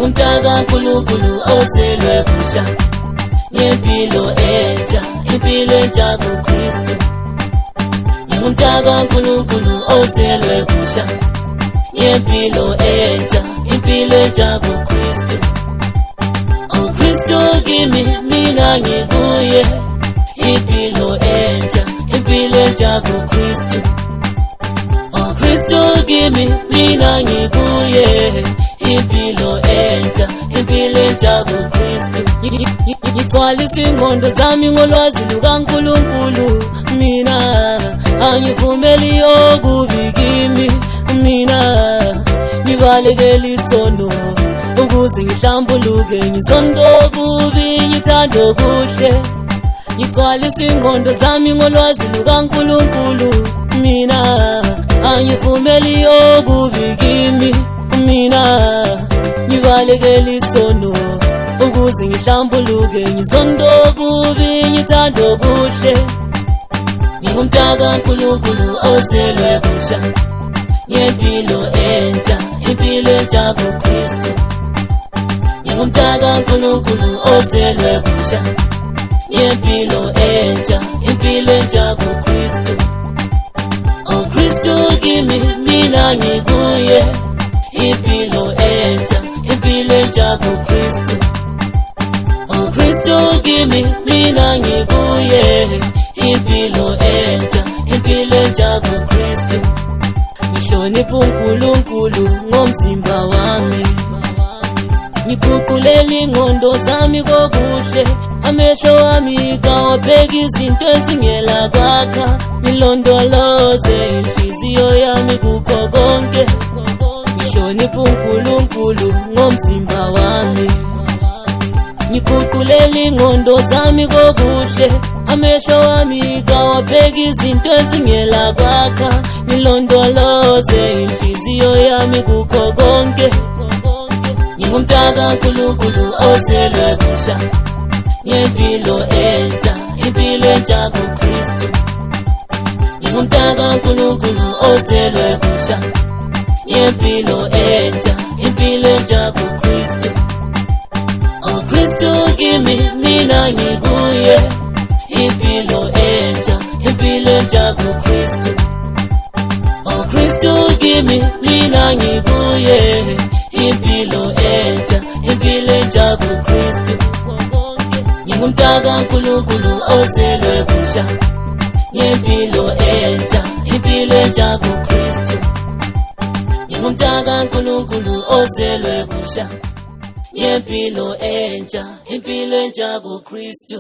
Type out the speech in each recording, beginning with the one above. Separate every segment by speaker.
Speaker 1: ngumntaka kaNkulunkulu ozelwe kusha, ngempilo entsha, impilo entsha kuKristu. Ngumntaka kaNkulunkulu ozelwe kusha, ngempilo entsha, impilo entsha kuKristu. Oh Kristu kimi, mina ngikuye, impilo entsha, impilo entsha kuKristu. Oh Kristu kimi, mina ngikuye, impilo entsha, impilo entsha kuKristu. Ngithwalisa ingqondo zami ngolwazi lukaNkulunkulu, mina angivumeli okubi kimi, mina ngibalekela isono ukuze ngihlambuluke, ngizonda okubi ngithanda okuhle. Ngithwalisa ingqondo zami ngolwazi lukaNkulunkulu, mina angivumeli okubi kimi, mina ngibalekela isono ukuze ngihlambuluke, ngizonda okubi ngithanda okuhle. Ngumntaka kaNkulunkulu ozelwe kusha, ngempilo entsha, impilo entsha kuKristu. Ngumntaka kaNkulunkulu ozelwe kusha, ngempilo entsha, impilo entsha kuKristu. Oh Kristu kimi, mina ngikuye, impilo entsha, impilo entsha kuKristu. Oh Kristu kimi, mina ngikuye, impilo entsha, impilo entsha kuKristu. Ngihlonipha uNkulunkulu ngomzimba wami, ngiguqulela ingqondo zami kokuhle, amehlo wami kawabheka izinto ezingela kwakha, ngilondoloze inhliziyo yami kukho konke. Ngihlonipha uNkulunkulu ngomzimba wami, ngiguqulela ingqondo zami kokuhle, amehlo wami kawabheka izinto ezingela kwakha, ngilondoloze inhliziyo yami kukho konke. Ngumntaka kaNkulunkulu ozelwe kusha, ngempilo entsha, impilo entsha kuKristu. Ngumntaka kaNkulunkulu ozelwe kusha, ngempilo entsha, impilo entsha kuKristu. Oh Kristu kimi, mina ngikuye, impilo entsha, impilo entsha kuKristu. Oh Kristu kimi, mina ngikuye, impilo entsha, impilo entsha kuKristu. Ngumntaka kaNkulunkulu ozelwe kusha, ngempilo entsha, impilo entsha kuKristu. Ngumntaka kaNkulunkulu ozelwe kusha, ngempilo entsha, impilo entsha kuKristu.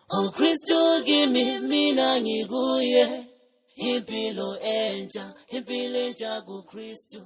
Speaker 1: Oh Kristu kimi, mina ngikuye, impilo entsha, impilo entsha kuKristu.